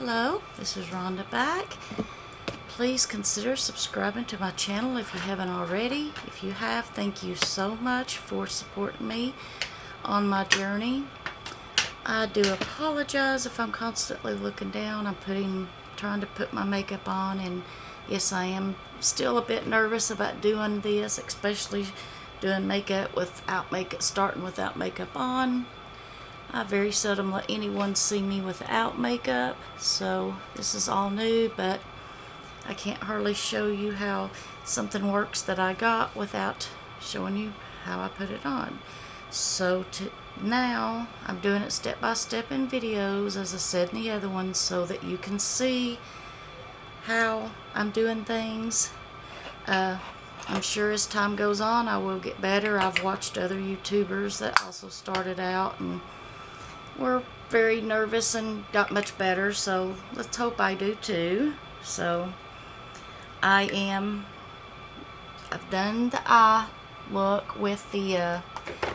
Hello, this is Rhonda back. Please consider subscribing to my channel if you haven't already. If you have, thank you so much for supporting me on my journey. I do apologize if I'm constantly looking down. I'm trying to put my makeup on, and yes, I am still a bit nervous about doing this, especially doing makeup starting without makeup on. I very seldom let anyone see me without makeup, so this is all new, but I can't hardly show you how something works that I got without showing you how I put it on. So now I'm doing it step by step in videos, as I said in the other ones, so that you can see how I'm doing things. I'm sure as time goes on I will get better. I've watched other YouTubers that also started out and were very nervous and got much better, so let's hope I do too. So I've done the eye look with the I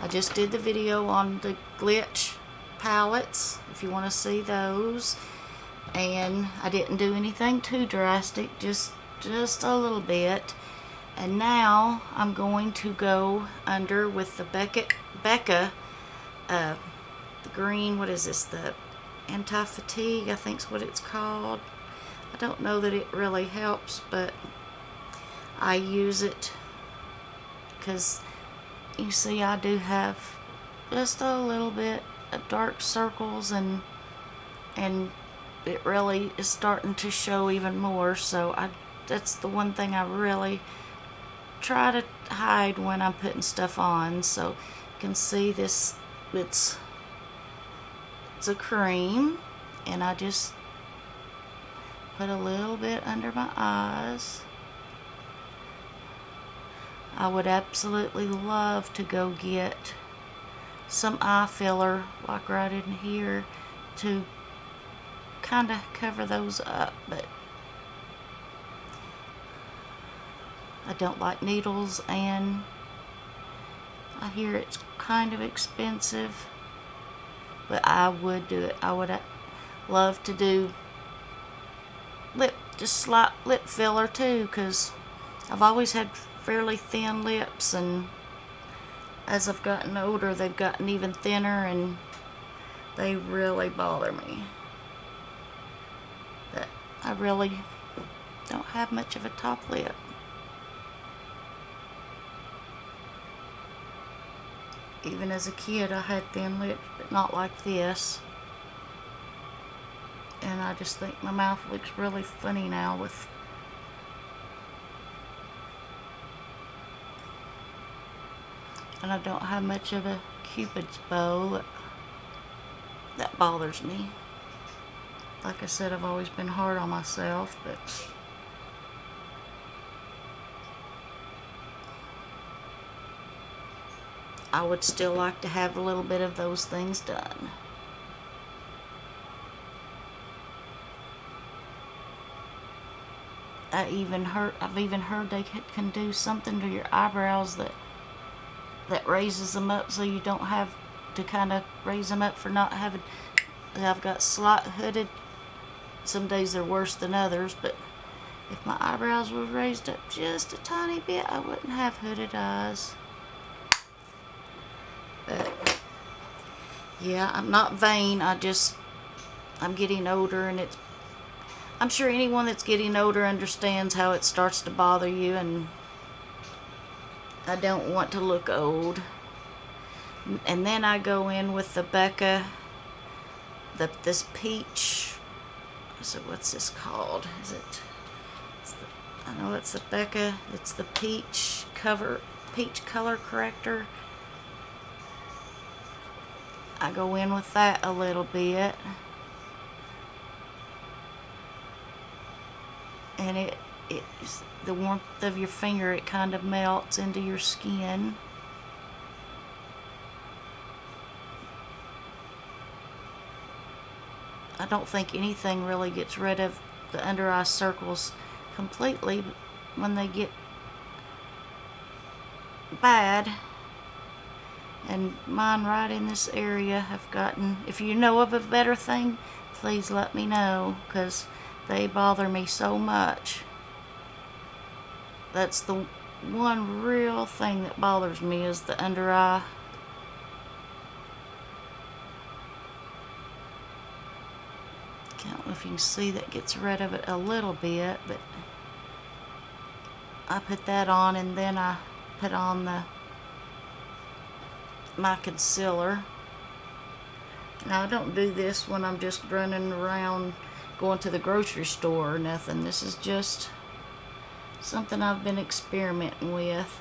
just did the video on the glitch palettes if you want to see those, and I didn't do anything too drastic, just a little bit. And now I'm going to go under with the Becca the green, what is this, the anti-fatigue, I think's what it's called. I don't know that it really helps, but I use it because you see I do have just a little bit of dark circles, and it really is starting to show even more, so that's the one thing I really try to hide when I'm putting stuff on. So you can see this, it's a cream, and I just put a little bit under my eyes. I would absolutely love to go get some eye filler like right in here to kind of cover those up, but I don't like needles, and I hear it's kind of expensive, but I would do it. I would love to do just slight lip filler too, because I've always had fairly thin lips, and as I've gotten older they've gotten even thinner, and they really bother me. But I really don't have much of a top lip. Even as a kid I had thin lips, but not like this. And I just think my mouth looks really funny now with and I don't have much of a cupid's bow. That bothers me. Like I said, I've always been hard on myself, but I would still like to have a little bit of those things done. I've even heard they can do something to your eyebrows that raises them up, so you don't have to kind of raise them up for not having. I've got slight hooded. Some days they're worse than others, but if my eyebrows were raised up just a tiny bit, I wouldn't have hooded eyes. But yeah, I'm not vain. I'm getting older, and I'm sure anyone that's getting older understands how it starts to bother you, and I don't want to look old. And then I go in with the Becca, this peach. So what's this called? I know it's the Becca. It's the peach color corrector. I go in with that a little bit, and it's the warmth of your finger, it kind of melts into your skin. I don't think anything really gets rid of the under eye circles completely, but when they get bad, and mine right in this area have gotten, if you know of a better thing, please let me know, because they bother me so much. That's the one real thing that bothers me, is the under eye. I don't know if you can see, that gets rid of it a little bit, but I put that on, and then I put on my concealer. Now, I don't do this when I'm just running around going to the grocery store or nothing. This is just something I've been experimenting with.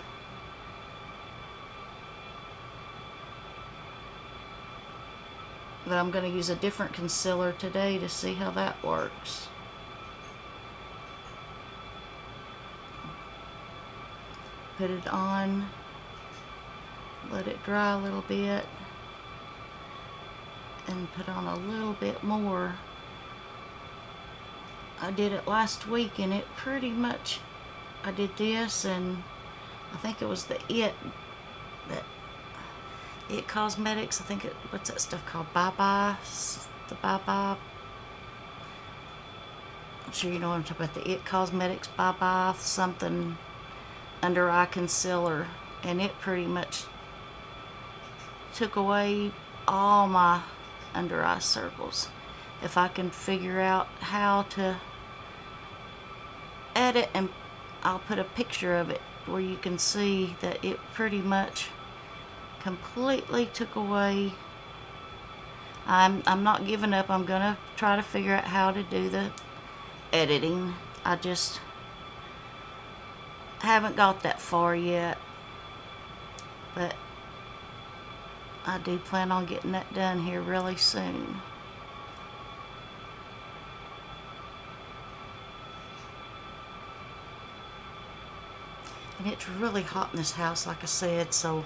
But I'm going to use a different concealer today to see how that works. Put it on, let it dry a little bit, and put on a little bit more. I did it last week, and it pretty much, I did this, and I think it was the It Cosmetics, I think what's that stuff called? Bye-Bye? The Bye-Bye? I'm sure you know what I'm talking about. The It Cosmetics Bye-Bye something under eye concealer, and it pretty much took away all my under eye circles. If I can figure out how to edit, and I'll put a picture of it where you can see that it pretty much completely took away. I'm not giving up. I'm gonna try to figure out how to do the editing. I just haven't got that far yet, but I do plan on getting that done here really soon. And it's really hot in this house, like I said, so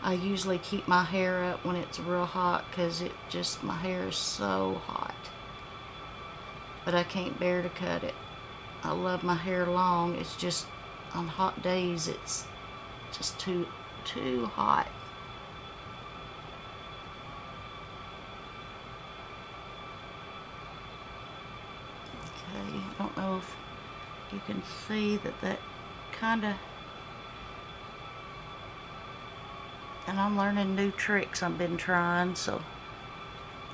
I usually keep my hair up when it's real hot, because my hair is so hot. But I can't bear to cut it. I love my hair long. It's just on hot days, it's just too hot. Okay, I don't know if you can see that kind of, and I'm learning new tricks I've been trying, so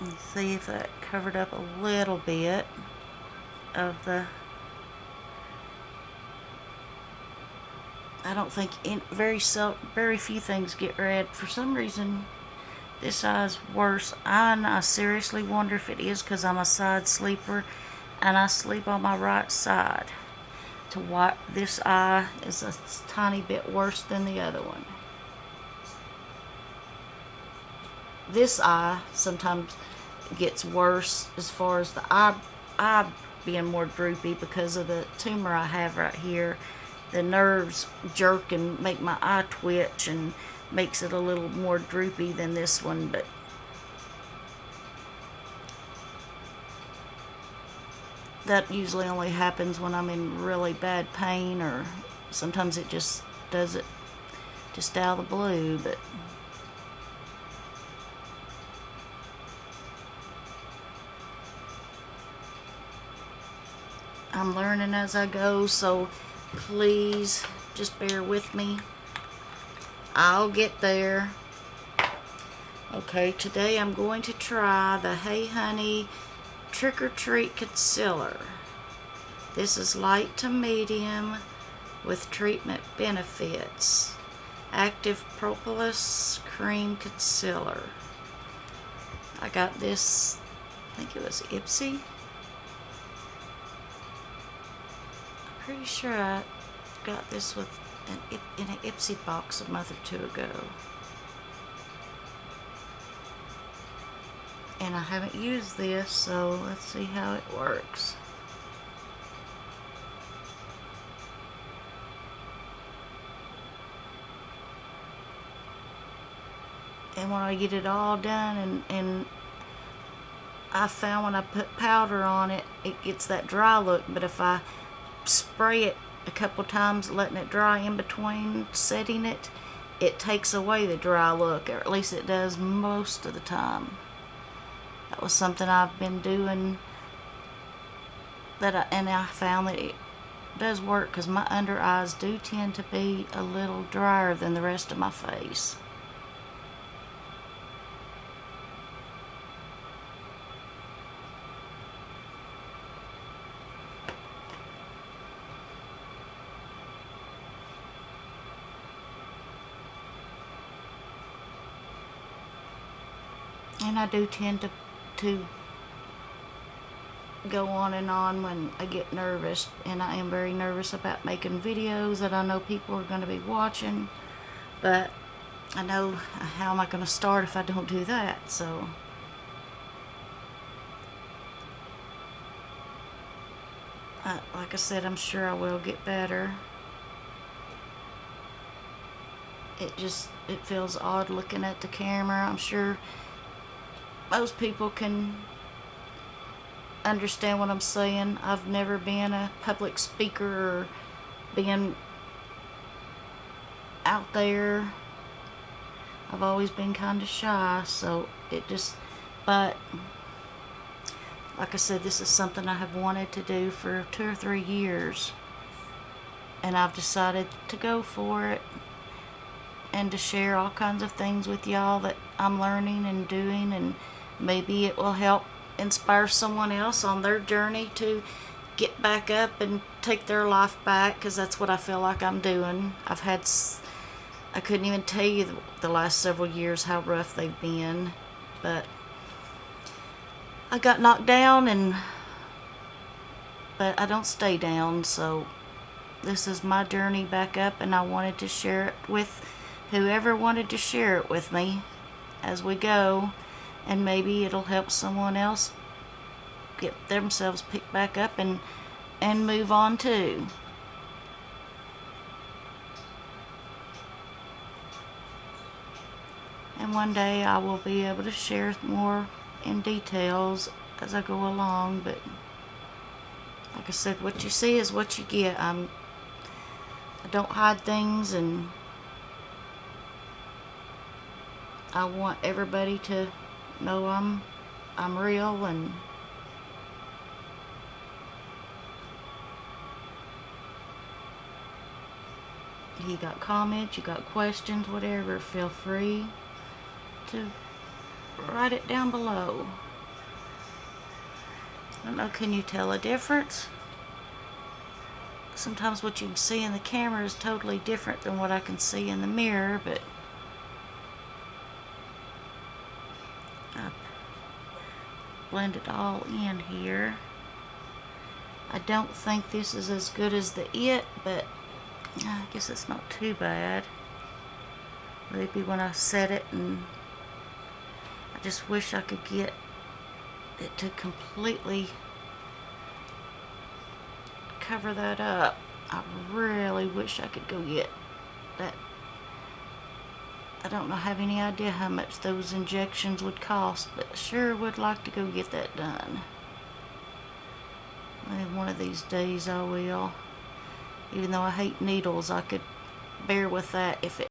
let's see if that covered up a little bit of the, I don't think very few things get red. For some reason, this eye's worse. I seriously wonder if it is because I'm a side sleeper, and I sleep on my right side. To what, this eye is a tiny bit worse than the other one. This eye sometimes gets worse as far as the eye being more droopy because of the tumor I have right here. The nerves jerk and make my eye twitch and makes it a little more droopy than this one, but that usually only happens when I'm in really bad pain, or sometimes it just does it just out of the blue. But I'm learning as I go, so please just bear with me. I'll get there. Okay, today I'm going to try the Hey Honey Trick or Treat Concealer. This is light to medium with treatment benefits. Active Propolis Cream Concealer. I got this, I think it was Ipsy. I'm pretty sure I got this with in an Ipsy box a month or two ago. And I haven't used this, so let's see how it works. And when I get it all done, and I found when I put powder on it, it gets that dry look, but if I spray it a couple times, letting it dry in between setting it, it takes away the dry look, or at least it does most of the time. That was something I've been doing and I found that it does work, because my under eyes do tend to be a little drier than the rest of my face. And I do tend to go on and on when I get nervous, and I am very nervous about making videos that I know people are going to be watching, but I know how am I going to start if I don't do that. So like I said, I'm sure I will get better. It feels odd looking at the camera. I'm sure most people can understand what I'm saying. I've never been a public speaker or been out there. I've always been kind of shy, so but like I said, this is something I have wanted to do for 2 or 3 years, and I've decided to go for it and to share all kinds of things with y'all that I'm learning and doing, and maybe it will help inspire someone else on their journey to get back up and take their life back, because that's what I feel like I'm doing. I couldn't even tell you the last several years how rough they've been, but I got knocked down, but I don't stay down. So this is my journey back up, and I wanted to share it with whoever wanted to share it with me as we go, and maybe it'll help someone else get themselves picked back up and move on too. And one day I will be able to share more in details as I go along, but like I said, what you see is what you get. I don't hide things, and I want everybody to know I'm real. And you got comments, you got questions, whatever, feel free to write it down below. I don't know, can you tell a difference? Sometimes what you can see in the camera is totally different than what I can see in the mirror, but I blend it all in here. I don't think this is as good as the It, but I guess it's not too bad. Maybe when I set it, and I just wish I could get it to completely cover that up. I really wish I could go get that. I don't have any idea how much those injections would cost, but sure would like to go get that done. Maybe one of these days I will. Even though I hate needles, I could bear with that if it